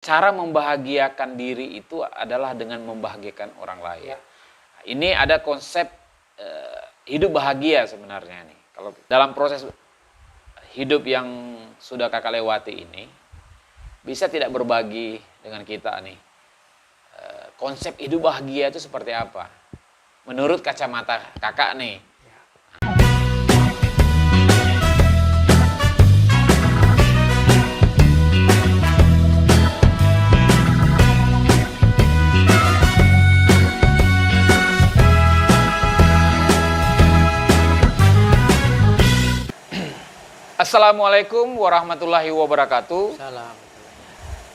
Cara membahagiakan diri itu adalah dengan membahagiakan orang lain. Ini ada konsep hidup bahagia sebenarnya nih. Kalau dalam proses hidup yang sudah kakak lewati ini, bisa tidak berbagi dengan kita nih. Konsep hidup bahagia itu seperti apa? Menurut kacamata kakak nih. Assalamualaikum warahmatullahi wabarakatuh. Salam.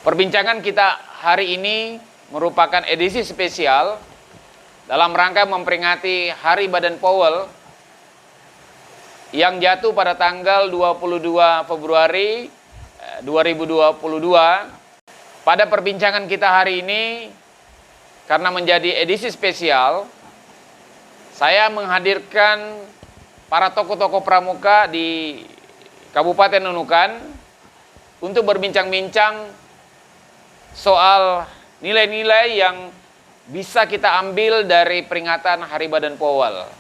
Perbincangan kita hari ini merupakan edisi spesial dalam rangka memperingati Hari Badan Powell yang jatuh pada tanggal 22 Februari 2022. Pada perbincangan kita hari ini, karena menjadi edisi spesial, saya menghadirkan para tokoh-tokoh pramuka di Kabupaten Nunukan untuk berbincang-bincang soal nilai-nilai yang bisa kita ambil dari peringatan Hari Badan Powell.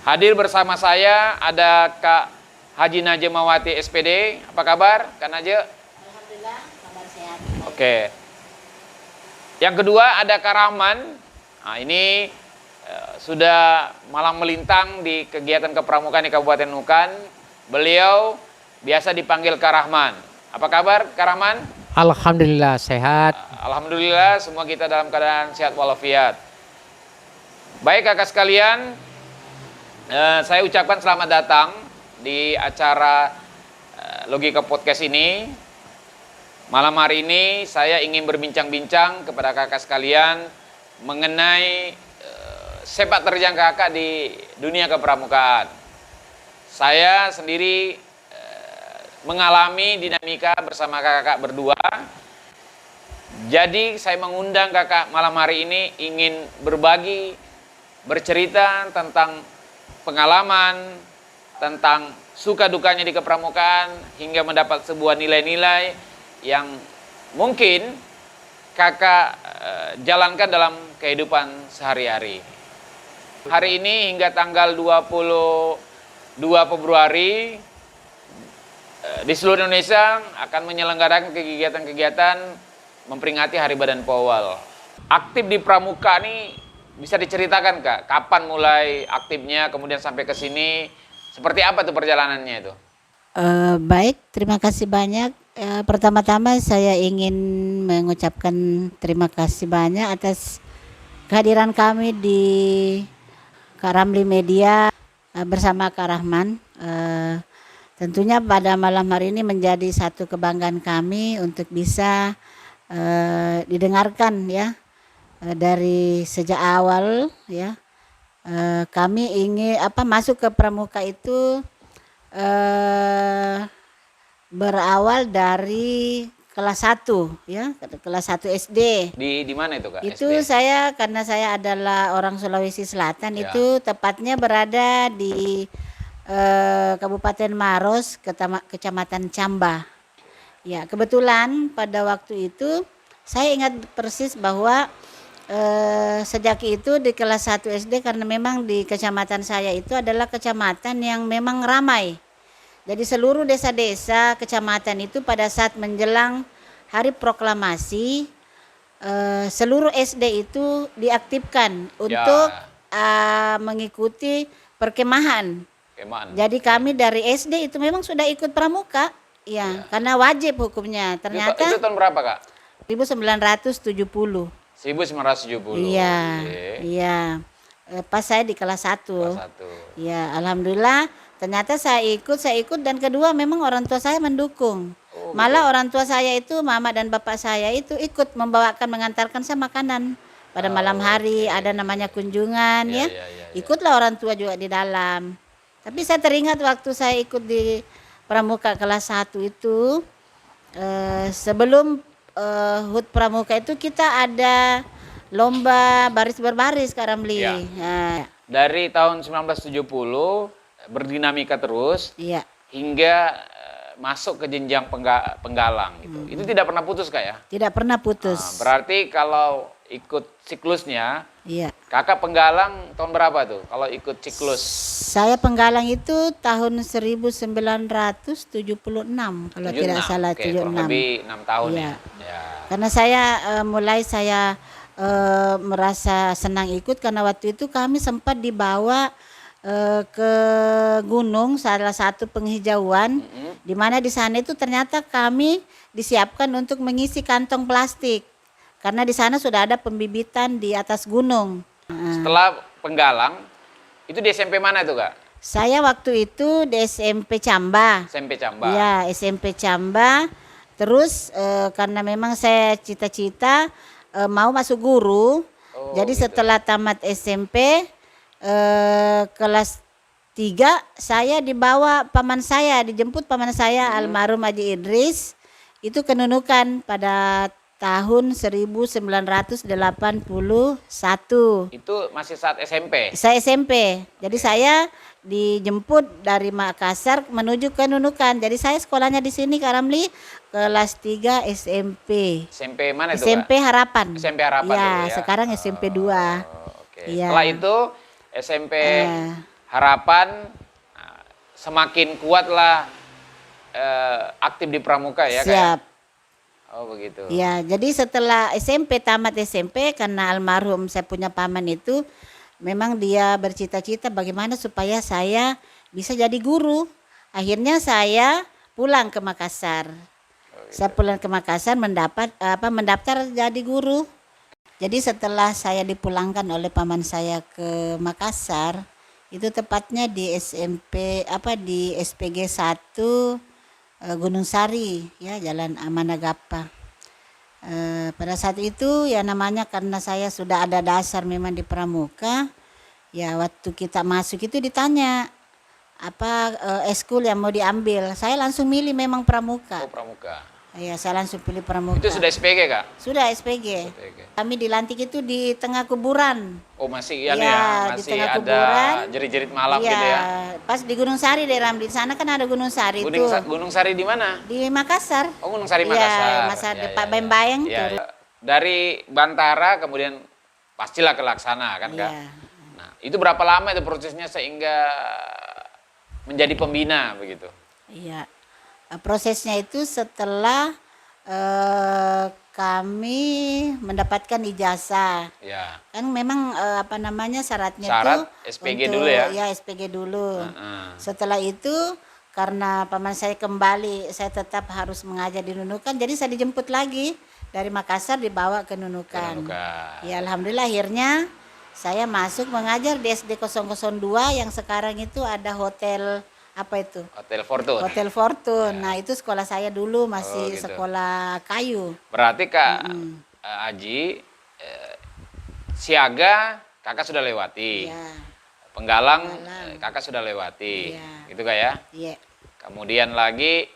Hadir bersama saya ada Kak Haji Najemawati SPD. Apa kabar, Kak Naje? Alhamdulillah, kabar sehat. Oke. Yang kedua ada Kak Rahman. Nah, ini sudah malang melintang di kegiatan kepramukaan di Kabupaten Nunukan. Beliau biasa dipanggil Kak Rahman. Apa kabar, Kak Rahman? Alhamdulillah sehat. Alhamdulillah semua kita dalam keadaan sehat walafiat. Baik kakak sekalian, saya ucapkan selamat datang di acara Logika Podcast ini. Malam hari ini saya ingin berbincang-bincang kepada kakak sekalian mengenai sepak terjang kakak di dunia kepramukaan. Saya sendiri mengalami dinamika bersama kakak berdua. Jadi saya mengundang kakak malam hari ini ingin berbagi, bercerita tentang pengalaman, tentang suka dukanya di kepramukaan, hingga mendapat sebuah nilai-nilai yang mungkin kakak jalankan dalam kehidupan sehari-hari. Hari ini hingga tanggal 22 Februari di seluruh Indonesia akan menyelenggarakan kegiatan-kegiatan memperingati Hari Badan Powell. Aktif di pramuka nih bisa diceritakan Kak, kapan mulai aktifnya kemudian sampai ke sini, seperti apa tuh perjalanannya itu? Baik, terima kasih banyak. Pertama-tama saya ingin mengucapkan terima kasih banyak atas kehadiran kami di Kak Ramli Media bersama Kak Rahman. Tentunya pada malam hari ini menjadi satu kebanggaan kami untuk bisa didengarkan ya dari sejak awal ya. Kami ingin masuk ke pramuka itu berawal dari kelas 1 ya, kelas 1 SD. Di mana itu Kak? Itu SD? saya karena saya adalah orang Sulawesi Selatan Ya. itu tepatnya berada di Kabupaten Maros, Kecamatan Camba. Ya, kebetulan pada waktu itu saya ingat persis bahwa sejak itu di kelas 1 SD karena memang di kecamatan saya itu adalah kecamatan yang memang ramai. Jadi seluruh desa-desa kecamatan itu pada saat menjelang hari proklamasi seluruh SD itu diaktifkan untuk mengikuti perkemahan. Jadi kami dari SD itu memang sudah ikut pramuka, ya, karena wajib hukumnya. Ternyata itu tahun berapa Kak? 1970. 1970. Iya, iya. Pas saya di kelas 1. Kelas 1. Ya, alhamdulillah. Ternyata saya ikut dan kedua memang orang tua saya mendukung. Oh, Malah orang tua saya itu, mama dan bapak saya itu ikut mengantarkan saya makanan. Pada malam hari ada namanya kunjungan ya. Ikutlah orang tua juga di dalam. Tapi saya teringat waktu saya ikut di pramuka kelas 1 itu sebelum HUT pramuka itu kita ada lomba baris berbaris Kak Ramli. Ya. Dari tahun 1970 berdinamika terus Iya. hingga masuk ke jenjang penggalang gitu. Itu tidak pernah putus Kak ya? Tidak pernah Nah, putus. berarti kalau ikut siklusnya, Iya. Kakak penggalang tahun berapa tuh kalau ikut siklus? Saya penggalang itu tahun 1976 kalau tidak 76. salah, Oke, kurang 76. lebih 6 tahun Iya. ya. Ya. Karena saya merasa senang ikut karena waktu itu kami sempat dibawa ke gunung, salah satu penghijauan, di mana di sana itu ternyata kami disiapkan untuk mengisi kantong plastik karena di sana sudah ada pembibitan di atas gunung. Setelah penggalang, itu di SMP mana tuh Kak? Saya waktu itu di SMP Camba. SMP Camba. Ya, SMP Camba. Terus karena memang saya cita-cita mau masuk guru. Oh, Jadi gitu. setelah tamat SMP kelas 3 saya dibawa paman saya, dijemput paman saya almarhum Haji Idris itu ke Nunukan pada tahun 1981. Itu masih saat SMP. Saya SMP. Jadi saya dijemput dari Makassar menuju ke Nunukan. Jadi saya sekolahnya di sini Kak Ramli kelas 3 SMP. SMP mana itu SMP Kak? Harapan. SMP Harapan Ya, dulu ya. sekarang SMP 2. Oke. Iya. Setelah itu SMP Harapan semakin kuatlah aktif di Pramuka ya Kak? Siap. Oh begitu. Ya, jadi setelah SMP tamat SMP karena almarhum saya punya paman itu memang dia bercita-cita bagaimana supaya saya bisa jadi guru. Akhirnya saya pulang ke Makassar. Saya pulang ke Makassar mendaftar jadi guru. Jadi setelah saya dipulangkan oleh paman saya ke Makassar, itu tepatnya di di SPG 1 Gunung Sari ya, Jalan Amanagapa. Pada saat itu ya namanya karena saya sudah ada dasar memang di Pramuka, ya waktu kita masuk itu ditanya apa eskul yang mau diambil, saya langsung milih memang Pramuka. Oh Pramuka. Ya saya langsung pilih Pramuka. Itu sudah SPG Kak? Sudah SPG. SPG. Kami dilantik itu di tengah kuburan. Oh masih ya, Iya, di masih tengah ada kuburan. jerit-jerit malam Iya, gitu ya. pas di Gunung Sari deh Ramli. Di sana kan ada Gunung Sari itu. Gunung Sari di mana? Di Makassar. Oh Gunung Sari Iya, Makassar. Makassar, Ya, Pak ya, Bayang-Bayang ya, tuh. ya. Dari Bantara kemudian pastilah ke Laksana kan Kak? Iya. Nah itu berapa lama itu prosesnya sehingga menjadi pembina begitu? Iya. Prosesnya itu setelah kami mendapatkan ijazah. Ya. Kan memang syaratnya Syarat tuh SPG untuk, dulu ya? Ya SPG dulu. Heeh. Setelah itu karena paman saya kembali, saya tetap harus mengajar di Nunukan. Jadi saya dijemput lagi dari Makassar dibawa ke Nunukan. Ya alhamdulillah akhirnya saya masuk mengajar di SD 002 yang sekarang itu ada hotel apa itu? Hotel Fortune. Hotel Fortune. Nah, itu sekolah saya dulu masih gitu. sekolah kayu. Berarti Kak Aji siaga Kakak sudah lewati. Ya. Penggalang Penggalang. Kakak sudah lewati. Iya. Gitu Kak ya? Iya. Kemudian lagi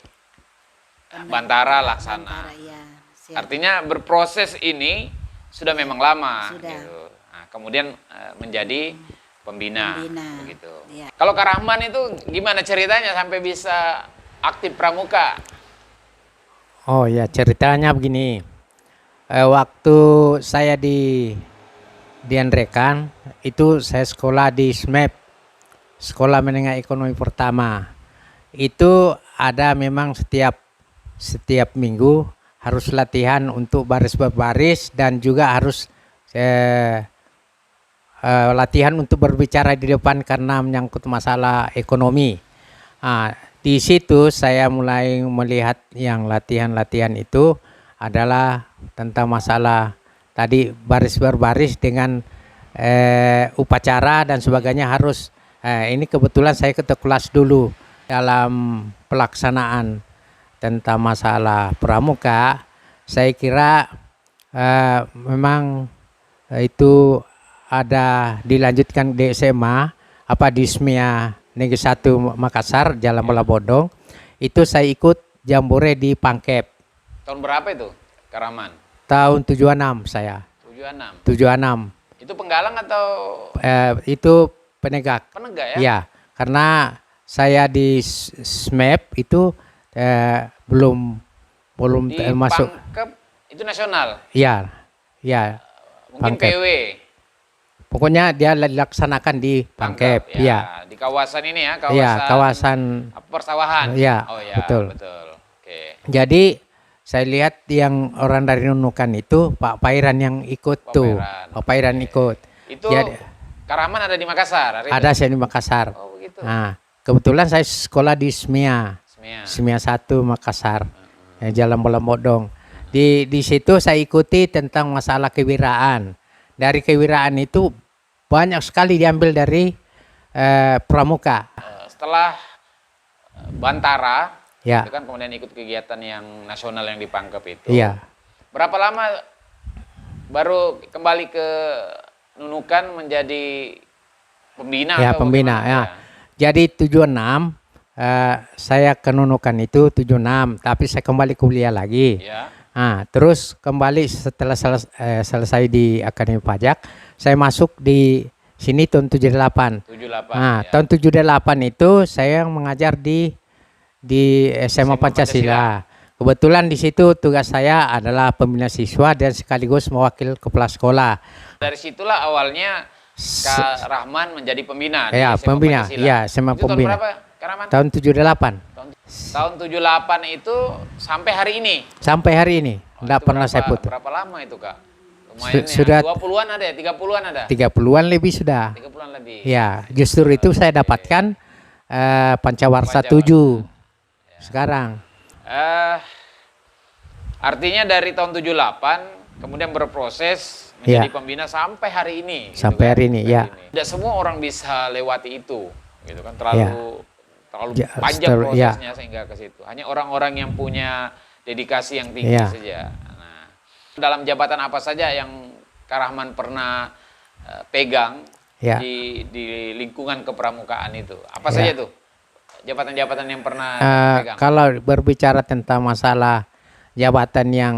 Bantara Laksana. Bantara, iya. Siap. Artinya berproses ini sudah memang lama Sudah. gitu. Nah, kemudian menjadi pembina begitu. Iya. Kalau Kak Rahman itu gimana ceritanya sampai bisa aktif Pramuka? Oh ya, ceritanya begini. Waktu saya di Andrekan, itu saya sekolah di SMEP, Sekolah Menengah Ekonomi Pertama. Itu ada memang setiap minggu harus latihan untuk baris berbaris dan juga harus latihan untuk berbicara di depan karena menyangkut masalah ekonomi. Di situ saya mulai melihat yang latihan-latihan itu adalah tentang masalah tadi baris berbaris dengan upacara dan sebagainya harus. Ini kebetulan saya ketua kelas dulu dalam pelaksanaan tentang masalah pramuka. Saya kira memang itu ada dilanjutkan di SMA di SMIA Negeri 1 Makassar Jalan Bola Bodong. Itu saya ikut jambore di Pangkep. Tahun berapa itu Kak Rahman? Tahun 76 saya. 76. 76. Itu penggalang atau Itu penegak. penegak ya? Ya, karena saya di SMEP itu belum belum Di masuk. Pangkep itu nasional. Ya, ya. Mungkin Pangkep. PW. Pokoknya dia dilaksanakan di Pangkep. Ya. Di kawasan ini ya, kawasan, Ya, kawasan. persawahan. Ya, Oh ya, betul. betul. Oke. Jadi saya lihat yang orang dari Nunukan itu Pak Pairan yang ikut Pak tuh. Pairan. Pak Pairan ikut. Itu Jadi, Karaman ada di Makassar hari ada itu? saya di Makassar. Oh begitu. Nah, kebetulan saya sekolah di SMIA. Semia. SMIA 1 Makassar. Jalan Bola Bodong. Di situ saya ikuti tentang masalah kewiraan. Dari kewiraan itu banyak sekali diambil dari pramuka. Setelah Bantara, Ya. itu kan kemudian ikut kegiatan yang nasional yang di Pangkep itu. Iya. Berapa lama baru kembali ke Nunukan menjadi pembina? Ya, atau pembina bagaimana? ya. Jadi 76 saya ke Nunukan itu 76, tapi saya kembali kuliah lagi. Ya. Nah, terus kembali setelah selesai di Akademi Pajak, saya masuk di sini tahun 78. 78. Nah, ya. tahun 78 itu saya mengajar di SMA Pancasila. Kebetulan di situ tugas saya adalah pembina siswa dan sekaligus mewakil kepala sekolah. Dari situlah awalnya Kak Rahman menjadi pembina di Ya, SMA pembina. Pancasila. Ya, SMA Itu tahun pembina. berapa, Kak Rahman? Tahun 78 Tahun 78 itu sampai hari ini. sampai hari ini enggak Itu pernah saya putus. Berapa lama itu, Kak? Lumayan Sudah 20-an ada ya, 30-an ada. 30-an lebih sudah. 30-an lebih. Ya, justru itu saya dapatkan Pancawarsa 7 sekarang. Artinya dari tahun 78 kemudian berproses menjadi Ya. pembina sampai hari ini. gitu Sampai kan, hari ini, ya. Tidak semua orang bisa lewati itu, gitu kan? Terlalu Ya, panjang ya. prosesnya sehingga ke situ. Hanya orang-orang yang punya dedikasi yang tinggi Ya. saja. Nah, dalam jabatan apa saja yang Kak Rahman pernah pegang Ya. di lingkungan kepramukaan itu? Apa Ya. saja tuh jabatan-jabatan yang pernah pegang? Kalau berbicara tentang masalah jabatan yang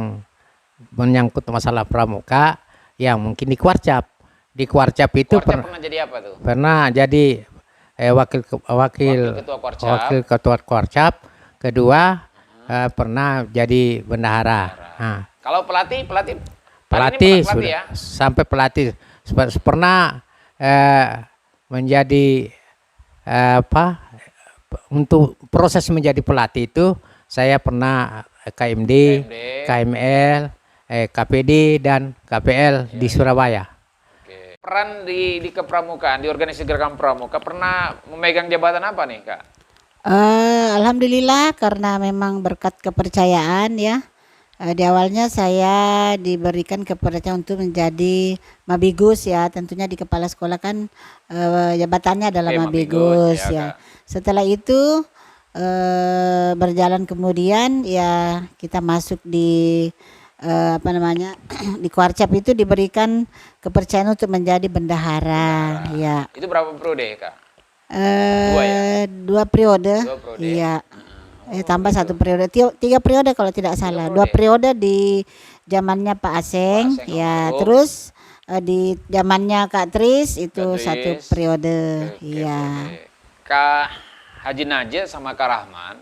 menyangkut masalah pramuka, ya mungkin di Kuarcap. Di Kuarcap itu Kuarcap pernah jadi apa tuh? pernah jadi wakil ketua Kuarcap. wakil ketua Kuarcap. Kedua pernah jadi bendahara. Nah, Kalau pelatih pelatih pelatih sudah ya. sampai pelatih pernah menjadi untuk proses menjadi pelatih itu saya pernah KMD, KML, KPD dan KPL di Surabaya. Oke. Peran di kepramukaan, di organisasi gerakan pramuka pernah memegang jabatan apa nih, Kak? Alhamdulillah karena memang berkat kepercayaan ya. Di awalnya saya diberikan kepercayaan untuk menjadi Mabigus ya. Tentunya di kepala sekolah kan jabatannya adalah Mabigus ya. Setelah itu berjalan kemudian ya kita masuk di di Kuarcap itu diberikan kepercayaan untuk menjadi bendahara ya. Itu berapa periode, Kak? Dua periode. Iya. Tambah satu periode, 3 periode kalau tidak salah. 2 periode di zamannya Pak Aseng ya. Terus di zamannya Kak Tris itu 1 periode. Iya. Kak Haji Najah sama Kak Rahman,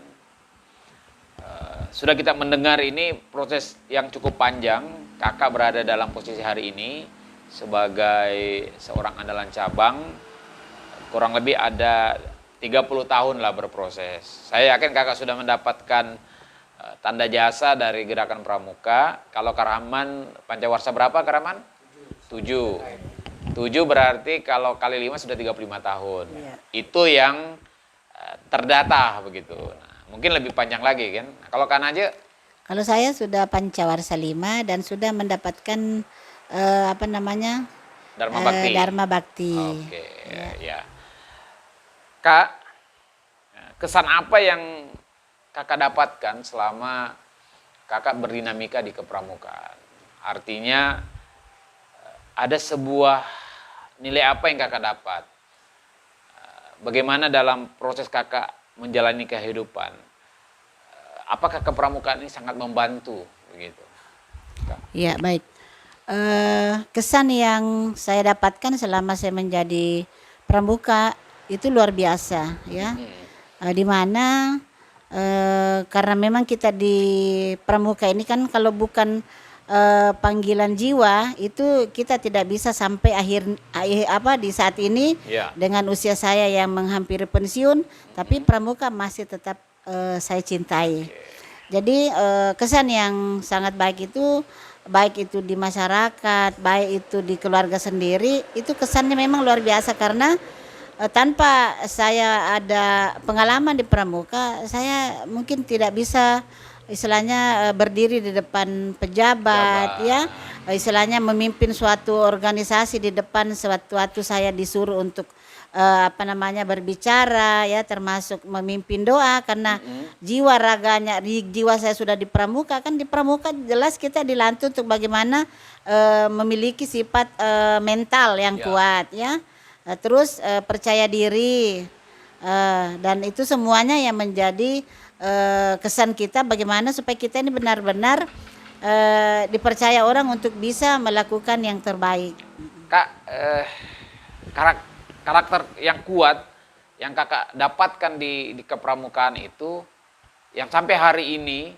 sudah kita mendengar ini proses yang cukup panjang. Kakak berada dalam posisi hari ini sebagai seorang andalan cabang, kurang lebih ada 30 tahun lah berproses. Saya yakin kakak sudah mendapatkan tanda jasa dari gerakan pramuka. Kalau Kak Rahman Pancawarsa berapa, Kak Rahman? 7 berarti kalau kali 5 sudah 35 tahun. Iya. Itu yang terdata begitu. Nah, mungkin lebih panjang lagi kan. Nah, kalau Kak Najah? Kalau saya sudah Pancawarsa 5 dan sudah mendapatkan Dharma Bakti. Dharma Bakti. Oke, ya. Kak, kesan apa yang kakak dapatkan selama kakak berdinamika di kepramukaan? Artinya ada sebuah nilai apa yang kakak dapat? Bagaimana dalam proses kakak menjalani kehidupan? Apakah kepramukaan ini sangat membantu begitu? Iya, baik. Kesan yang saya dapatkan selama saya menjadi pramuka itu luar biasa ya. Di mana karena memang kita di pramuka ini kan kalau bukan panggilan jiwa itu kita tidak bisa sampai di saat ini Ya. dengan usia saya yang menghampiri pensiun, tapi pramuka masih tetap saya cintai. Jadi kesan yang sangat baik itu di masyarakat, baik itu di keluarga sendiri, itu kesannya memang luar biasa karena tanpa saya ada pengalaman di pramuka, saya mungkin tidak bisa istilahnya berdiri di depan pejabat ya, istilahnya memimpin suatu organisasi di depan sewaktu-waktu saya disuruh untuk berbicara ya, termasuk memimpin doa karena jiwa raganya jiwa saya sudah di pramuka. Kan di pramuka jelas kita dilatih untuk bagaimana memiliki sifat mental yang kuat ya. Terus percaya diri, dan itu semuanya yang menjadi kesan kita bagaimana supaya kita ini benar-benar dipercaya orang untuk bisa melakukan yang terbaik. Kak, karakter yang kuat yang kakak dapatkan di kepramukaan itu, yang sampai hari ini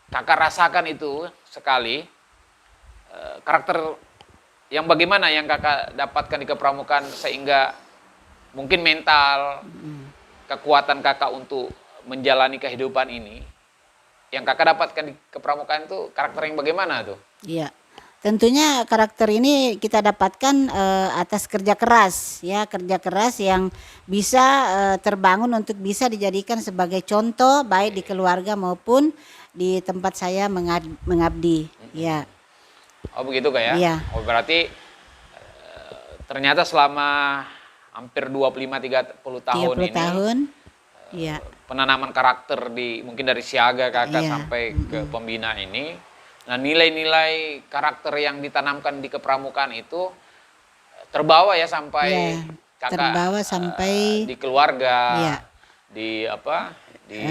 kakak rasakan itu sekali, karakter yang bagaimana yang kakak dapatkan di kepramukaan sehingga mungkin mental, kekuatan kakak untuk menjalani kehidupan ini, yang kakak dapatkan di kepramukaan itu karakter yang bagaimana tuh? Iya, tentunya karakter ini kita dapatkan atas kerja keras ya, kerja keras yang bisa terbangun untuk bisa dijadikan sebagai contoh baik di keluarga maupun di tempat saya mengabdi. Ya. Oh begitu Kak ya? Iya. Oh berarti ternyata selama hampir 25-30 tahun 30 ini tahun. Iya. penanaman karakter mungkin dari siaga kakak Iya. sampai ke pembina ini. Nah nilai-nilai karakter yang ditanamkan di kepramukaan itu terbawa ya sampai Iya, kakak terbawa sampai di keluarga, Iya. di di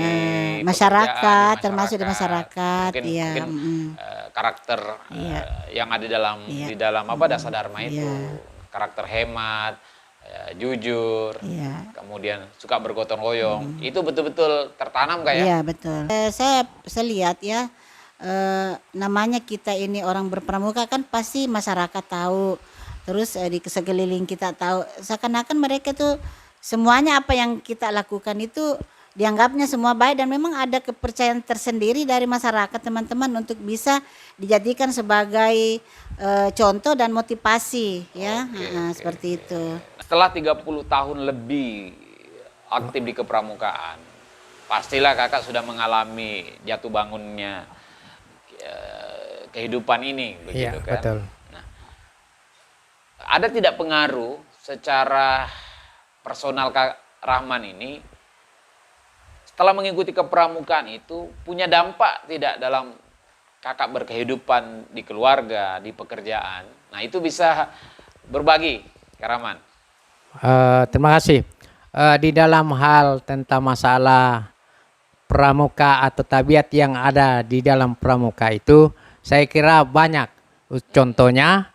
masyarakat, pekerjaan, termasuk di masyarakat, mungkin, iya, mungkin karakter Iya. yang ada dalam Iya. di dalam Dasar Dharma itu, Iya. karakter hemat, jujur, Iya. kemudian suka bergotong royong, itu betul-betul tertanam kayak. Iya betul. Saya lihat ya, namanya kita ini orang berpramuka kan pasti masyarakat tahu, terus di sekeliling kita tahu. Seakan-akan mereka tuh semuanya apa yang kita lakukan itu dianggapnya semua baik, dan memang ada kepercayaan tersendiri dari masyarakat teman-teman untuk bisa dijadikan sebagai contoh dan motivasi ya. Seperti itu. Setelah 30 tahun lebih aktif di kepramukaan, pastilah kakak sudah mengalami jatuh bangunnya kehidupan ini, begitu Iya, kan? betul. Nah, ada tidak pengaruh secara personal Kak Rahman ini setelah mengikuti kepramukaan itu punya dampak tidak dalam kakak berkehidupan di keluarga, di pekerjaan? Nah itu bisa berbagi, Kak Rahman. Terima kasih. Di dalam hal tentang masalah pramuka atau tabiat yang ada di dalam pramuka itu, saya kira banyak. Contohnya,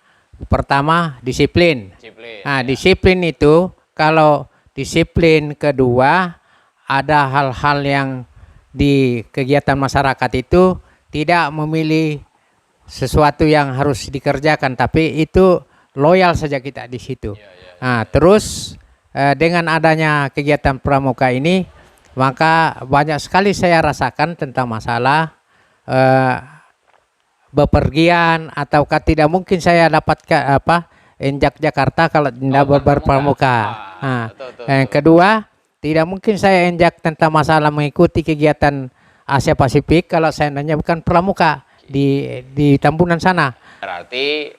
pertama disiplin. Nah, disiplin itu, kalau disiplin kedua, ada hal-hal yang di kegiatan masyarakat itu tidak memilih sesuatu yang harus dikerjakan, tapi itu loyal saja kita di situ. Nah, terus dengan adanya kegiatan pramuka ini, maka banyak sekali saya rasakan tentang masalah bepergian, ataukah tidak mungkin saya dapatkan injak Jakarta kalau tidak berpramuka. Nah, yang kedua, tidak mungkin saya injak tentang masalah mengikuti kegiatan Asia Pasifik kalau saya nanya bukan pramuka di Tambunan sana. Berarti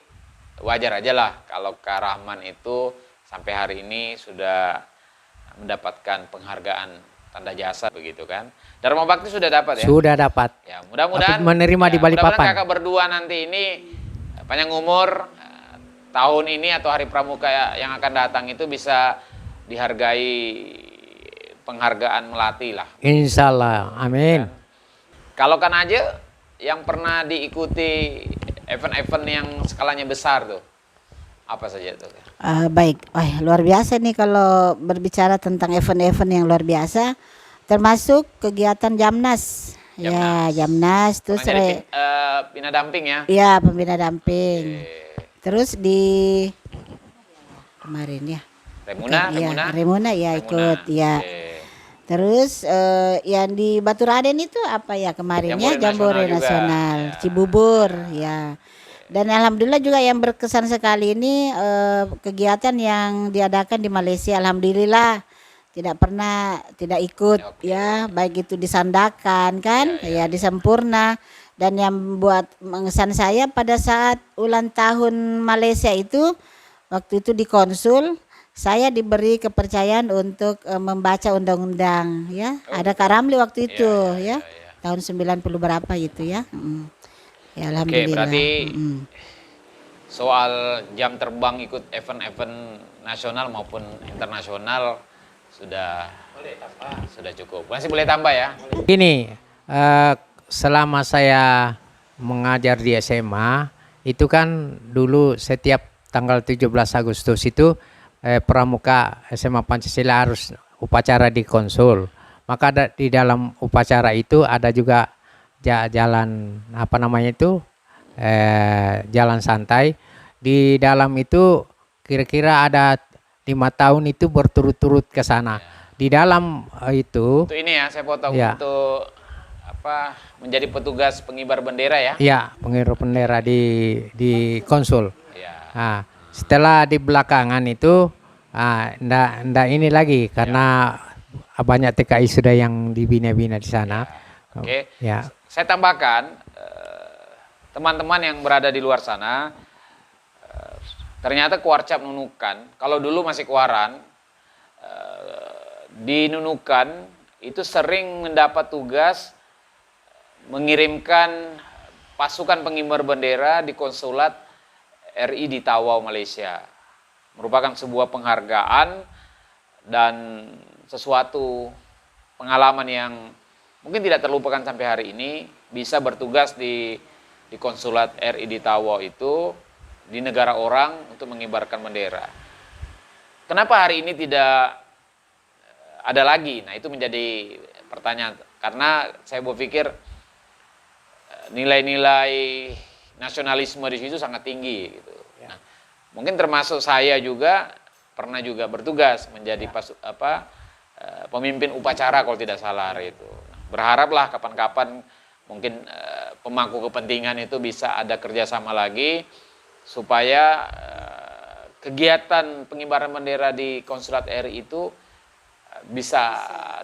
wajar aja lah kalau Kak Rahman itu sampai hari ini sudah mendapatkan penghargaan tanda jasa, begitu kan? Dharma Bakti sudah dapat ya? Sudah dapat. Ya, mudah-mudahan menerima di Balikpapan. Mudah-mudahan kakak berdua nanti ini panjang umur, tahun ini atau Hari Pramuka yang akan datang itu bisa dihargai penghargaan melati lah. Insya Allah, amin. Kalau kan aja yang pernah diikuti event-event yang skalanya besar tuh, apa saja tuh? Baik, luar biasa nih kalau berbicara tentang event-event yang luar biasa. termasuk kegiatan Jamnas. Ya, Jamnas terus Orang jadi bina damping ya. ya pembina damping. Oke. Terus di kemarin ya. Remuna, Bukan, ya, Remuna. Remuna ya Remuna. ikut ya. Oke. Terus yang di Batu Raden itu apa ya kemarin ya, Jambore Jambore nasional juga. Nasional, Ya. Cibubur ya. Dan alhamdulillah juga yang berkesan sekali ini kegiatan yang diadakan di Malaysia, alhamdulillah tidak pernah tidak ikut Oke. ya, baik itu di Sandakan kan, Ya, ya di Sempurna. Dan yang buat mengesan saya pada saat ulang tahun Malaysia itu, waktu itu di konsul saya diberi kepercayaan untuk membaca undang-undang ya. Ada Kak Ramli waktu itu ya, tahun 90 berapa gitu ya. Ya Oke, alhamdulillah. berarti soal jam terbang ikut event-event nasional maupun internasional sudah cukup. Masih boleh tambah ya? Gini, selama saya mengajar di SMA, itu kan dulu setiap tanggal 17 Agustus itu pramuka SMA Pancasila harus upacara di konsul. Maka di dalam upacara itu ada juga jalan apa namanya itu jalan santai. Di dalam itu kira-kira ada 5 tahun itu berturut-turut ke sana. Di dalam itu Untuk ini ya, saya potong Ya. untuk apa menjadi petugas pengibar bendera ya? ya pengibar bendera di konsul. Ya. Nah, setelah di belakangan itu ndak ini lagi karena banyak TKI sudah yang dibina-bina di sana. Oke. Ya. Saya tambahkan teman-teman yang berada di luar sana ternyata Kuarcap Nunukan, kalau dulu masih Kuaran, di Nunukan itu sering mendapat tugas mengirimkan pasukan pengibar bendera di konsulat RI di Tawau, Malaysia. Merupakan sebuah penghargaan dan sesuatu pengalaman yang mungkin tidak terlupakan sampai hari ini, bisa bertugas di konsulat RI di Tawau itu, di negara orang untuk mengibarkan bendera. Kenapa hari ini tidak ada lagi? Nah, itu menjadi pertanyaan. Karena saya berpikir nilai-nilai nasionalisme di situ sangat tinggi gitu. Nah, mungkin termasuk saya juga pernah juga bertugas menjadi pemimpin upacara kalau tidak salah hari itu. Berharaplah kapan-kapan mungkin pemangku kepentingan itu bisa ada kerjasama lagi supaya kegiatan pengibaran bendera di konsulat RI itu bisa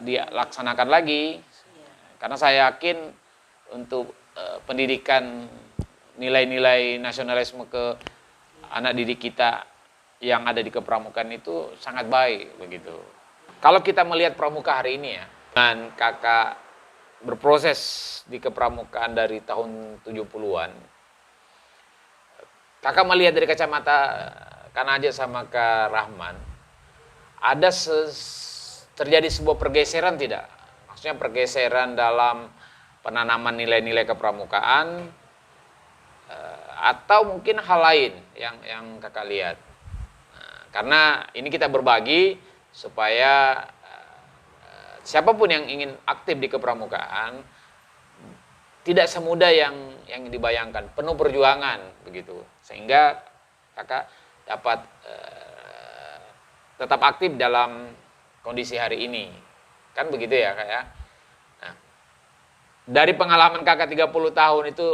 dilaksanakan lagi, karena saya yakin untuk pendidikan nilai-nilai nasionalisme ke anak didik kita yang ada di kepramukaan itu sangat baik begitu. Kalau kita melihat pramuka hari ini ya, dengan kakak berproses di kepramukaan dari tahun 70-an, kakak melihat dari kacamata Kanaja sama Kak Rahman, ada terjadi sebuah pergeseran tidak? Maksudnya pergeseran dalam penanaman nilai-nilai kepramukaan atau mungkin hal lain yang kakak lihat. Nah, karena ini kita berbagi supaya siapapun yang ingin aktif di kepramukaan tidak semudah yang dibayangkan, penuh perjuangan begitu, sehingga kakak dapat tetap aktif dalam kondisi hari ini, kan begitu ya kak ya. Nah, dari pengalaman kakak 30 tahun itu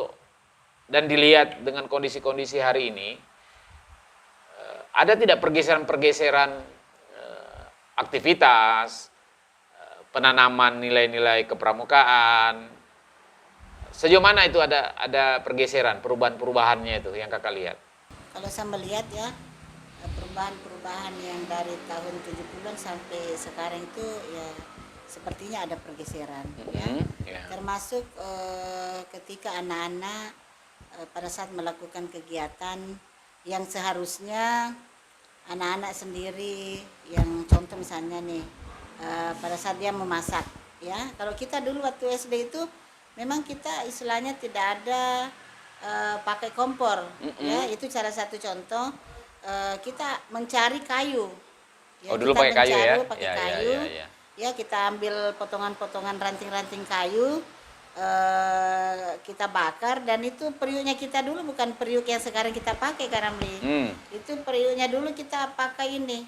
dan dilihat dengan kondisi-kondisi hari ini, ada tidak pergeseran-pergeseran aktivitas, penanaman nilai-nilai kepramukaan? Sejauh mana itu ada pergeseran, perubahan-perubahannya itu yang kakak lihat? Kalau saya melihat ya, perubahan-perubahan yang dari tahun 70-an sampai sekarang itu ya sepertinya ada pergeseran ya. Termasuk ketika anak-anak pada saat melakukan kegiatan yang seharusnya anak-anak sendiri, yang contoh misalnya nih pada saat dia memasak ya. Kalau kita dulu waktu SD itu memang kita istilahnya tidak ada pakai kompor ya, itu salah satu contoh. Kita mencari kayu ya, dulu kita pakai kayu ya? pakai kayu. ya kita ambil potongan-potongan ranting-ranting kayu, kita bakar, dan itu periuknya kita dulu bukan periuk yang sekarang kita pakai Kak Ramli. Itu periuknya dulu kita pakai ini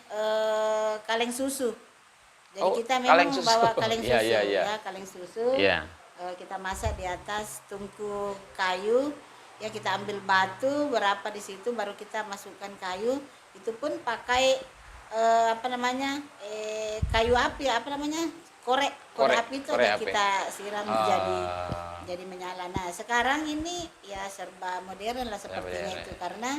kaleng susu. Jadi Oh, kita kaleng memang susu. bawa kaleng Iya, susu, iya, iya. ya kaleng susu. Iya. Kita masak di atas tungku kayu, ya kita ambil batu berapa di situ, baru kita masukkan kayu. Itu pun pakai apa namanya, kayu api, apa namanya, korek api itu korek aja api. kita siram jadi menyala. Nah sekarang ini ya serba modern lah sepertinya modern. itu, karena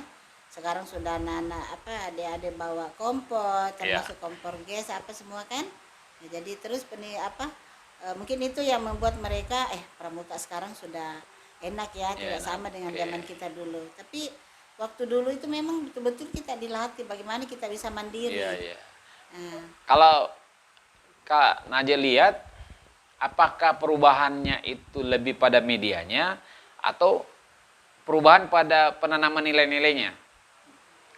sekarang sudah anak-anak adik-adik bawa kompor, termasuk kompor gas apa semua kan. Ya, jadi terus mungkin itu yang membuat mereka pramuka sekarang sudah enak ya, tidak sama dengan zaman kita dulu. Tapi waktu dulu itu memang betul-betul kita dilatih bagaimana kita bisa mandiri. Kalau Kak Naja lihat, apakah perubahannya itu lebih pada medianya atau perubahan pada penanaman nilai-nilainya?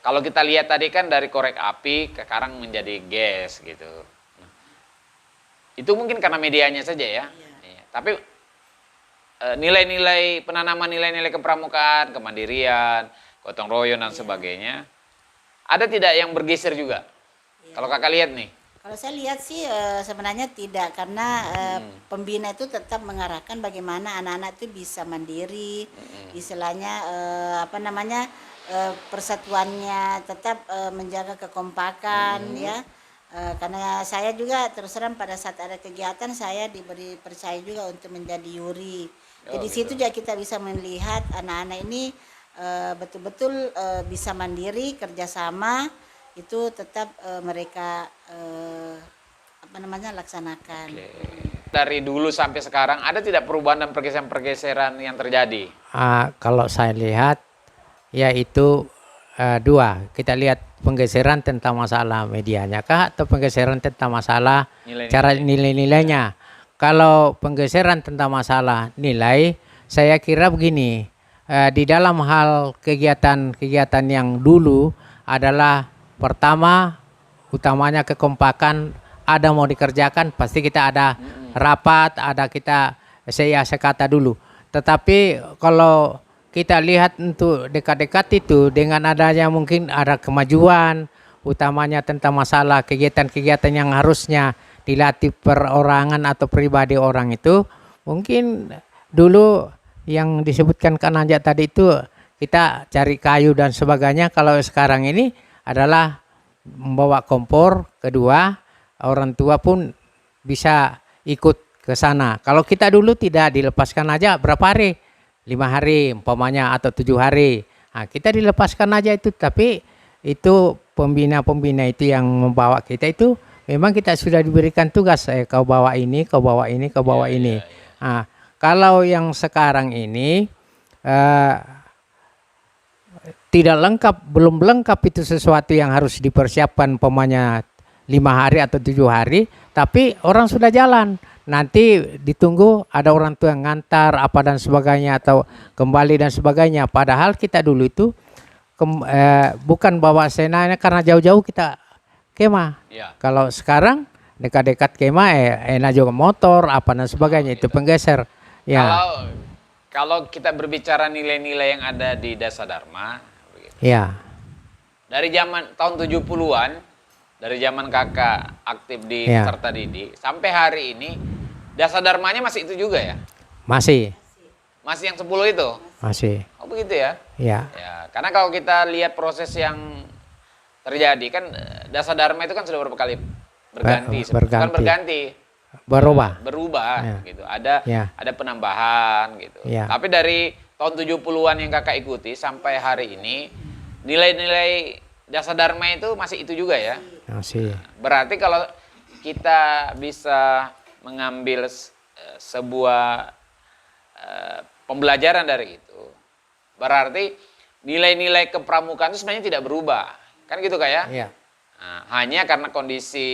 Kalau kita lihat tadi kan dari korek api sekarang menjadi gas gitu. Nah, itu mungkin karena medianya saja ya. Iya. Tapi nilai-nilai penanaman nilai-nilai kepramukaan, kemandirian, gotong royong dan sebagainya, ada tidak yang bergeser juga? Kalau Kakak lihat nih. Kalau saya lihat sih sebenarnya tidak, karena pembina itu tetap mengarahkan bagaimana anak-anak itu bisa mandiri, istilahnya persatuannya tetap menjaga kekompakan ya. Karena saya juga terus terang pada saat ada kegiatan saya diberi percaya juga untuk menjadi yuri. Jadi situ juga kita bisa melihat anak-anak ini betul-betul bisa mandiri, kerjasama itu tetap mereka laksanakan. Dari dulu sampai sekarang ada tidak perubahan dan pergeseran-pergeseran yang terjadi? Kalau saya lihat yaitu dua, kita lihat penggeseran tentang masalah medianya kah atau penggeseran tentang masalah cara nilai-nilainya. Kalau penggeseran tentang masalah nilai, saya kira begini, di dalam hal kegiatan-kegiatan yang dulu adalah pertama, utamanya kekompakan, ada mau dikerjakan pasti kita ada rapat, ada kita sekata dulu. Tetapi kalau kita lihat untuk dekat-dekat itu dengan adanya mungkin ada kemajuan, utamanya tentang masalah kegiatan-kegiatan yang harusnya dilatih perorangan atau pribadi orang itu, mungkin dulu yang disebutkan Kak Naja tadi itu kita cari kayu dan sebagainya. Kalau sekarang ini adalah membawa kompor, kedua orang tua pun bisa ikut ke sana. Kalau kita dulu tidak dilepaskan aja berapa hari, 5 hari umpamanya atau 7 hari, nah, kita dilepaskan aja itu. Tapi itu pembina-pembina itu yang membawa kita itu memang kita sudah diberikan tugas, kau bawa ini, kau bawa ini, kau bawa ini. Nah, kalau yang sekarang ini tidak lengkap, belum lengkap itu sesuatu yang harus dipersiapkan umpamanya 5 hari atau 7 hari, tapi orang sudah jalan. Nanti ditunggu ada orang tua yang ngantar apa dan sebagainya atau kembali dan sebagainya. Padahal kita dulu itu bukan bawa senanya karena jauh-jauh kita kemah. Kalau sekarang dekat-dekat kemah enak juga motor apa dan sebagainya, itu penggeser. Ya. Kalau kita berbicara nilai-nilai yang ada di Dasa Dharma, ya. Dari zaman tahun 70-an, dari zaman Kakak aktif di Peserta Didik sampai hari ini, Dasa Dharmanya masih itu juga ya? Masih. Masih yang 10 itu? Masih. Oh begitu ya? Ya. Karena kalau kita lihat proses yang terjadi kan, Dasa Dharma itu kan sudah berapa kali berganti. Bukan berganti. Berubah gitu. Ada penambahan gitu. Tapi dari tahun 70-an yang Kakak ikuti sampai hari ini, nilai-nilai Dasa Dharma itu masih itu juga ya? Masih. Berarti kalau kita bisa mengambil sebuah pembelajaran dari itu, berarti nilai-nilai kepramukaan itu sebenarnya tidak berubah. Kan gitu Kak ya? Iya. Nah, hanya karena kondisi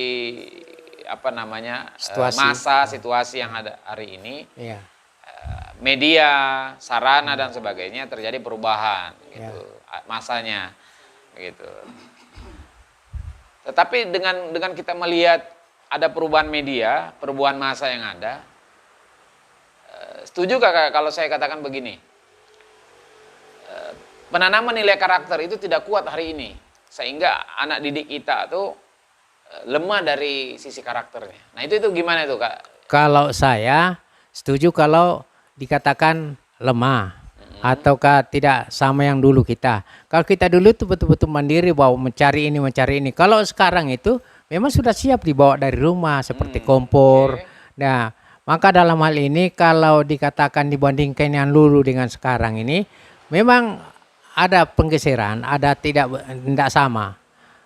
situasi yang ada hari ini, media, sarana dan sebagainya terjadi perubahan gitu, masanya gitu. Tetapi dengan kita melihat ada perubahan media, perubahan masa yang ada. Setuju Kakak kalau saya katakan begini? Penanaman nilai karakter itu tidak kuat hari ini. Sehingga anak didik kita tuh lemah dari sisi karakternya. Nah itu gimana itu Kak? Kalau saya setuju kalau dikatakan lemah ataukah tidak sama yang dulu kita. Kalau kita dulu itu betul-betul mandiri bahwa mencari ini mencari ini. Kalau sekarang itu memang sudah siap dibawa dari rumah seperti kompor. Nah, maka dalam hal ini kalau dikatakan dibandingkan yang dulu dengan sekarang ini memang ada penggeseran, ada tidak sama.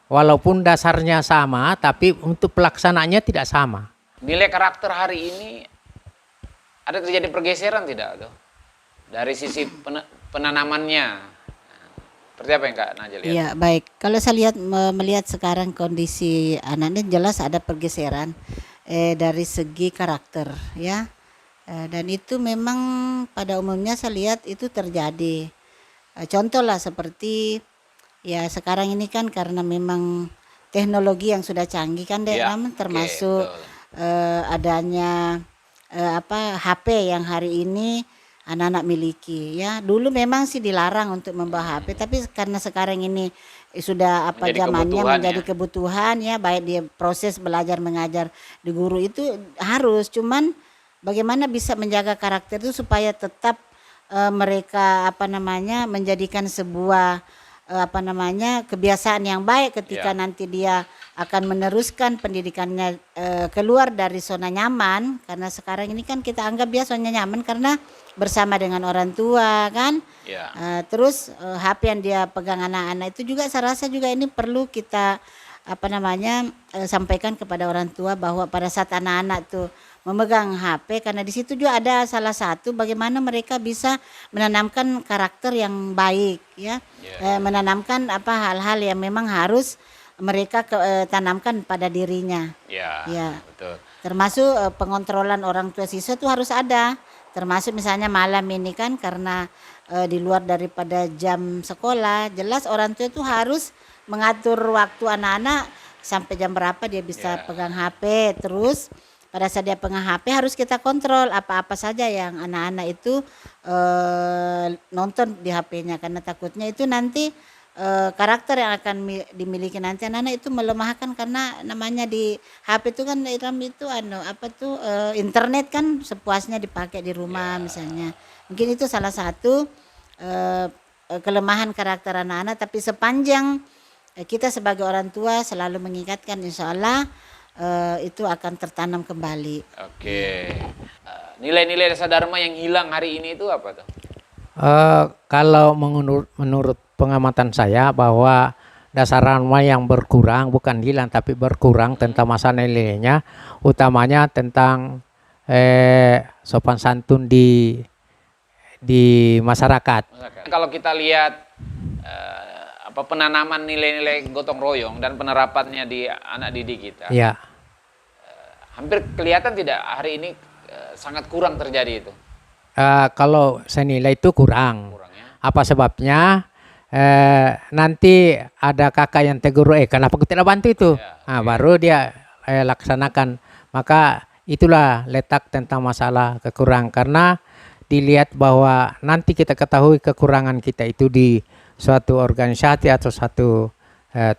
Walaupun dasarnya sama, tapi untuk pelaksanaannya tidak sama. Nilai karakter hari ini ada terjadi pergeseran tidak tuh? Dari sisi penanamannya. Seperti apa yang Kak Naja lihat? Iya, baik. Kalau saya melihat sekarang kondisi anaknya jelas ada pergeseran dari segi karakter, ya. Dan itu memang pada umumnya saya lihat itu terjadi. Contoh lah seperti ya sekarang ini kan karena memang teknologi yang sudah canggih kan Dek Ya, Ram, termasuk adanya HP yang hari ini anak-anak miliki, ya. Dulu memang sih dilarang untuk membawa HP, tapi karena sekarang ini sudah Menjadi zamannya kebutuhan, menjadi ya. kebutuhan, ya, baik dia proses belajar mengajar di guru itu harus, cuman bagaimana bisa menjaga karakter itu supaya tetap mereka menjadikan sebuah kebiasaan yang baik ketika Ya. nanti dia akan meneruskan pendidikannya keluar dari zona nyaman, karena sekarang ini kan kita anggap dia zona nyaman karena bersama dengan orang tua kan. Ya. Terus HP yang dia pegang anak-anak itu juga saya rasa juga ini perlu kita sampaikan kepada orang tua bahwa pada saat anak-anak tuh memegang HP, karena di situ juga ada salah satu bagaimana mereka bisa menanamkan karakter yang baik, ya. Menanamkan hal-hal yang memang harus mereka tanamkan pada dirinya. Ya, Ya. betul. Termasuk pengontrolan orang tua siswa itu harus ada. Termasuk misalnya malam ini kan karena di luar daripada jam sekolah, jelas orang tua itu harus mengatur waktu anak-anak sampai jam berapa dia bisa pegang HP. Terus pada saat dia pegang HP harus kita kontrol apa-apa saja yang anak-anak itu nonton di HP-nya, karena takutnya itu nanti karakter yang akan dimiliki nanti anak-anak itu melemahkan, karena namanya di HP itu kan itu internet kan sepuasnya dipakai di rumah misalnya. Mungkin itu salah satu kelemahan karakter anak-anak, tapi sepanjang kita sebagai orang tua selalu mengingatkan, insya Allah itu akan tertanam kembali. Oke. Nilai-nilai dasar dharma yang hilang hari ini itu apa tuh? Kalau menurut pengamatan saya bahwa dasar dharma yang berkurang, bukan hilang tapi berkurang tentang masalah nilainya, utamanya tentang sopan santun di masyarakat. Kalau kita lihat penanaman nilai-nilai gotong royong dan penerapannya di anak didik kita, Ya. hampir kelihatan tidak hari ini sangat kurang terjadi itu. Kalau saya nilai itu kurang. Kurangnya. Apa sebabnya? Nanti ada kakak yang tegur, kenapa aku tidak bantu itu? Nah, baru dia laksanakan. Maka itulah letak tentang masalah kekurangan, karena dilihat bahwa nanti kita ketahui kekurangan kita itu di suatu organisasi atau suatu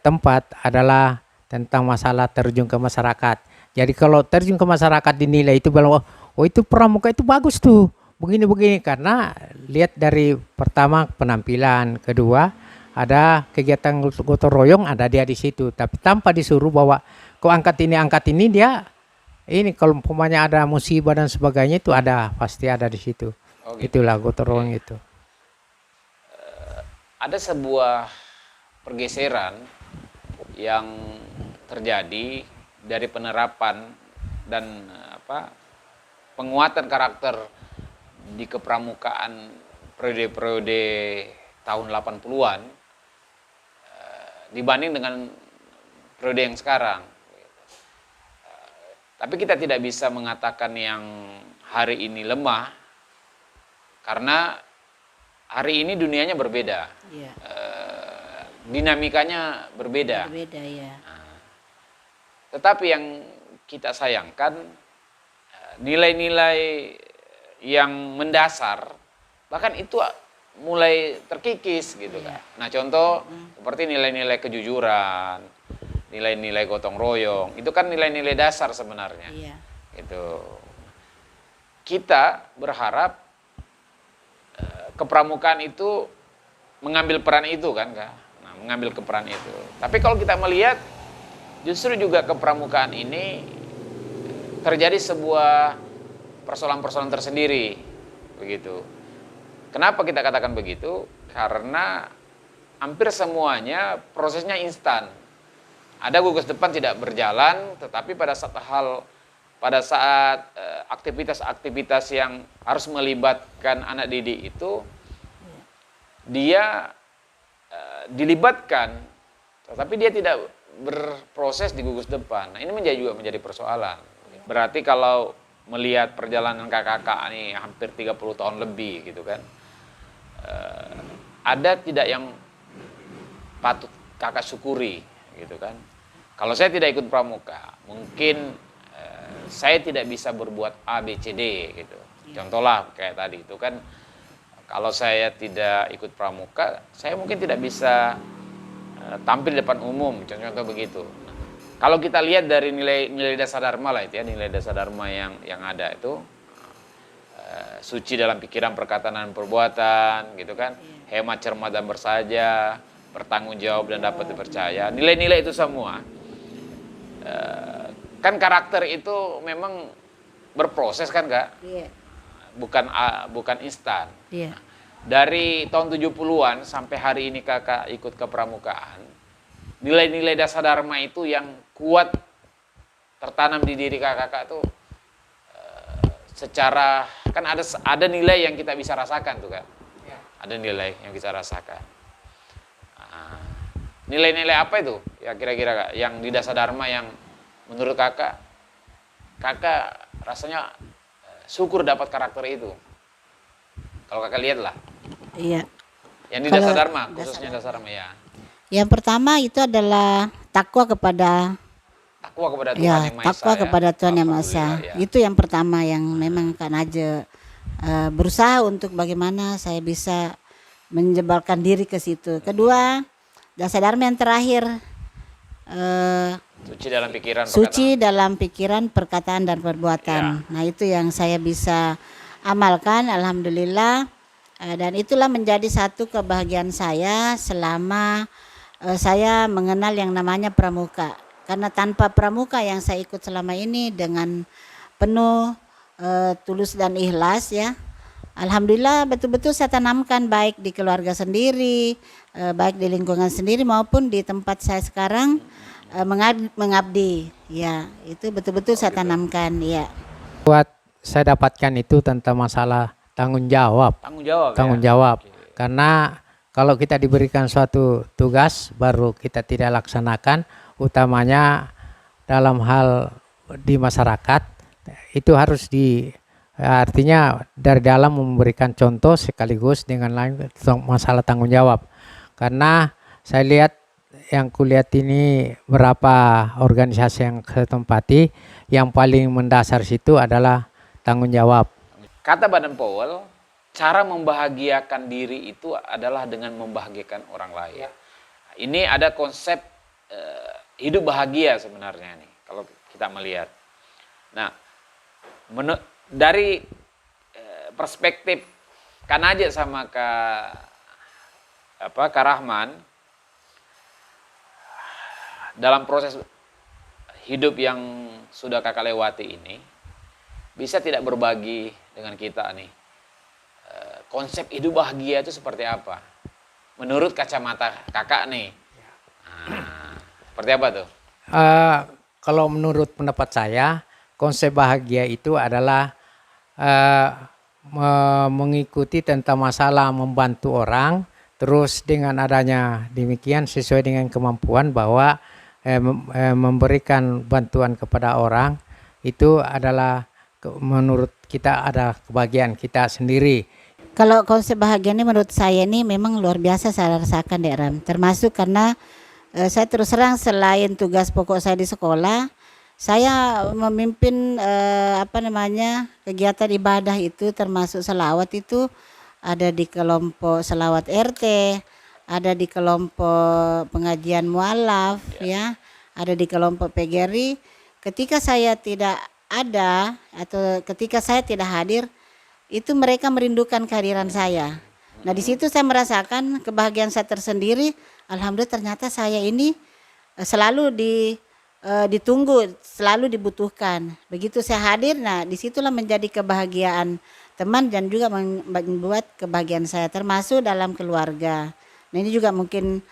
tempat adalah tentang masalah terjun ke masyarakat. Jadi kalau terjun ke masyarakat dinilai itu bahwa itu pramuka itu bagus tuh, begini-begini, karena lihat dari pertama penampilan, kedua ada kegiatan gotong royong, ada dia di situ, tapi tanpa disuruh bahwa kau angkat ini dia ini, kalau umpamanya ada musibah dan sebagainya itu ada, pasti ada di situ. Oh, gitu. Itulah gotong royong itu. Ada sebuah pergeseran yang terjadi dari penerapan dan penguatan karakter di kepramukaan periode-periode tahun 80-an dibanding dengan periode yang sekarang. Tapi kita tidak bisa mengatakan yang hari ini lemah, karena hari ini dunianya berbeda. Iya. Dinamikanya berbeda. Berbeda, ya. Tetapi yang kita sayangkan nilai-nilai yang mendasar bahkan itu mulai terkikis gitu kan. Nah contoh seperti nilai-nilai kejujuran, nilai-nilai gotong royong, itu kan nilai-nilai dasar sebenarnya. Iya. Gitu. Kita berharap kepramukaan itu mengambil peran itu kan, Kak. Nah, mengambil peran itu. Tapi kalau kita melihat justru juga kepramukaan ini terjadi sebuah persoalan-persoalan tersendiri, begitu. Kenapa kita katakan begitu? Karena hampir semuanya prosesnya instan. Ada gugus depan tidak berjalan, tetapi pada saat aktivitas-aktivitas yang harus melibatkan anak didik itu, dia dilibatkan, tetapi dia tidak berproses di gugus depan. Nah, ini juga menjadi persoalan. Berarti kalau melihat perjalanan kakak-kakak ini hampir 30 tahun lebih gitu kan, ada tidak yang patut kakak syukuri gitu kan. Kalau saya tidak ikut pramuka, mungkin saya tidak bisa berbuat A, B, C, D gitu. Contohlah kayak tadi itu kan, kalau saya tidak ikut pramuka, saya mungkin tidak bisa tampil di depan umum, contoh-contoh begitu. Nah, kalau kita lihat dari nilai dasar dharma lah itu ya, nilai dasar dharma yang ada itu, suci dalam pikiran, perkataan, dan perbuatan gitu kan, hemat, cermat, dan bersahaja, bertanggung jawab dan dapat dipercaya. Nilai-nilai itu semua kan karakter itu memang berproses kan, Kak? Iya. Bukan instan. Iya. Dari tahun 70-an sampai hari ini kakak ikut kepramukaan, nilai-nilai dasar dharma itu yang kuat tertanam di diri kakak tuh secara, kan ada nilai yang kita bisa rasakan tuh, Kak. Ada nilai yang kita rasakan. Nilai-nilai apa itu ya kira-kira, Kak, yang di dasar dharma yang menurut kakak rasanya syukur dapat karakter itu? Kalau kakak lihat lah. Iya. Yang di Kalau dasar dharma, khususnya dasar dharma ya. Yang pertama itu adalah takwa kepada Tuhan ya, yang Maha takwa Esa, ya. kepada Tuhan Yang Maha Esa. Alhamdulillah, ya. Itu yang pertama yang memang Kak Naje berusaha untuk bagaimana saya bisa menjebalkan diri ke situ. Kedua, dasar dharma yang terakhir, Suci dalam pikiran, suci dalam pikiran, perkataan, dan perbuatan. Ya. Nah itu yang saya bisa amalkan, alhamdulillah. Dan itulah menjadi satu kebahagiaan saya selama saya mengenal yang namanya pramuka. Karena tanpa pramuka yang saya ikut selama ini dengan penuh tulus dan ikhlas ya, alhamdulillah betul-betul saya tanamkan baik di keluarga sendiri, baik di lingkungan sendiri maupun di tempat saya sekarang mengabdi. Ya, itu betul-betul saya tanamkan ya. Buat saya dapatkan itu tentang masalah tanggung jawab. Tanggung jawab. Oke. Karena kalau kita diberikan suatu tugas baru kita tidak laksanakan, utamanya dalam hal di masyarakat, itu harus artinya dari dalam memberikan contoh sekaligus dengan lain masalah tanggung jawab. Karena saya lihat yang kulihat ini berapa organisasi yang saya tempati, yang paling mendasar situ adalah tanggung jawab. Kata Baden Powell, cara membahagiakan diri itu adalah dengan membahagiakan orang lain. Ini ada konsep hidup bahagia sebenarnya nih, kalau kita melihat. Nah, dari perspektif Kak Naje sama Kak Rahman, dalam proses hidup yang sudah kakak lewati ini, bisa tidak berbagi dengan kita nih, konsep hidup bahagia itu seperti apa? Menurut kacamata kakak nih, seperti apa tuh? Kalau menurut pendapat saya, konsep bahagia itu adalah mengikuti tentang masalah membantu orang, terus dengan adanya demikian sesuai dengan kemampuan bahwa memberikan bantuan kepada orang itu adalah menurut kita ada kebahagiaan kita sendiri. Kalau konsep bahagia ini menurut saya ini memang luar biasa saya rasakan Dek Ram. Termasuk karena saya terus terang selain tugas pokok saya di sekolah, saya memimpin kegiatan ibadah itu termasuk selawat itu ada di kelompok selawat RT, ada di kelompok pengajian mualaf ya, ada di kelompok PGRI. Ketika saya tidak ada atau ketika saya tidak hadir, itu mereka merindukan kehadiran saya. Nah, di situ saya merasakan kebahagiaan saya tersendiri. Alhamdulillah ternyata saya ini selalu ditunggu, selalu dibutuhkan. Begitu saya hadir, nah disitulah menjadi kebahagiaan teman dan juga membuat kebahagiaan saya termasuk dalam keluarga. Nah, ini juga mungkin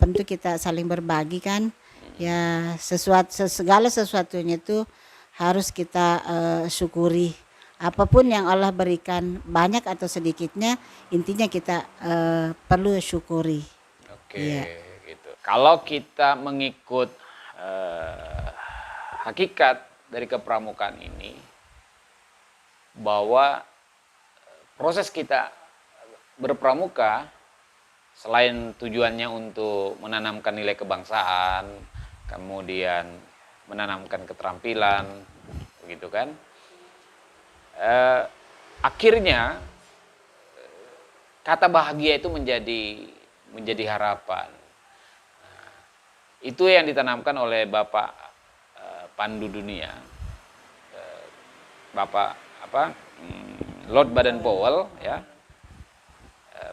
tentu kita saling berbagi kan. Ya, segala sesuatunya itu harus kita syukuri. Apapun yang Allah berikan, banyak atau sedikitnya, intinya kita perlu syukuri. Oke, Iya. gitu. Kalau kita mengikut hakikat dari kepramukaan ini, bahwa proses kita berpramuka selain tujuannya untuk menanamkan nilai kebangsaan, kemudian menanamkan keterampilan, begitu kan? Akhirnya kata bahagia itu menjadi harapan. Itu yang ditanamkan oleh Bapak Pandu Dunia, Bapak Lord Baden-Powell ya,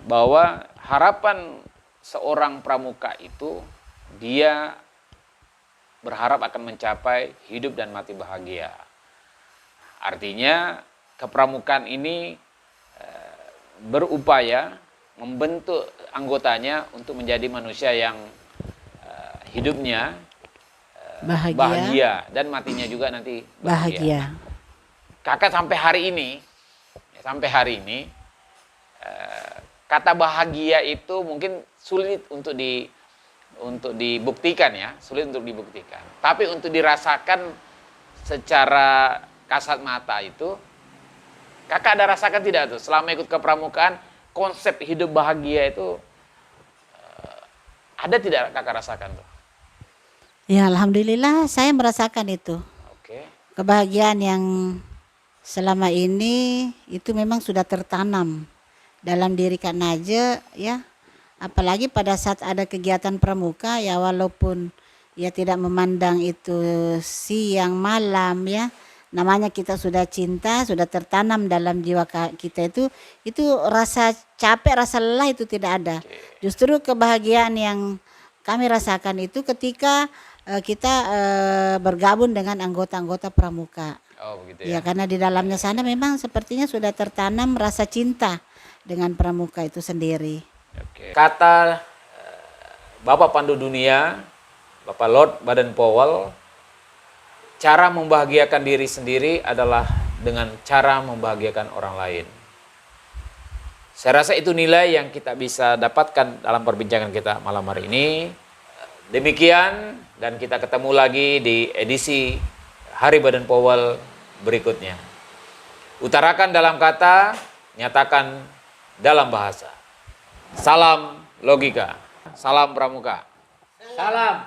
bahwa harapan seorang pramuka itu dia berharap akan mencapai hidup dan mati bahagia. Artinya kepramukaan ini berupaya membentuk anggotanya untuk menjadi manusia yang hidupnya bahagia dan matinya juga nanti bahagia. Kakak sampai hari ini kata bahagia itu mungkin sulit untuk dibuktikan ya, sulit untuk dibuktikan. Tapi untuk dirasakan secara kasat mata itu, kakak ada rasakan tidak tuh selama ikut kepramukaan, konsep hidup bahagia itu ada tidak kakak rasakan tuh? Ya, alhamdulillah saya merasakan itu. Oke. Kebahagiaan yang selama ini itu memang sudah tertanam dalam diri Kak Naje ya. Apalagi pada saat ada kegiatan pramuka ya, walaupun ya tidak memandang itu siang malam ya. Namanya kita sudah cinta, sudah tertanam dalam jiwa kita itu rasa capek, rasa lelah itu tidak ada. Justru kebahagiaan yang kami rasakan itu ketika kita bergabung dengan anggota-anggota pramuka. Oh, begitu Ya, ya. karena di dalamnya sana memang sepertinya sudah tertanam rasa cinta dengan pramuka itu sendiri. Oke. Kata Bapak Pandu Dunia, Bapak Lord Baden-Powell, cara membahagiakan diri sendiri adalah dengan cara membahagiakan orang lain. Saya rasa itu nilai yang kita bisa dapatkan dalam perbincangan kita malam hari ini. Demikian, dan kita ketemu lagi di edisi Hari Baden-Powell berikutnya. Utarakan dalam kata, nyatakan dalam bahasa. Salam logika, salam pramuka. Salam.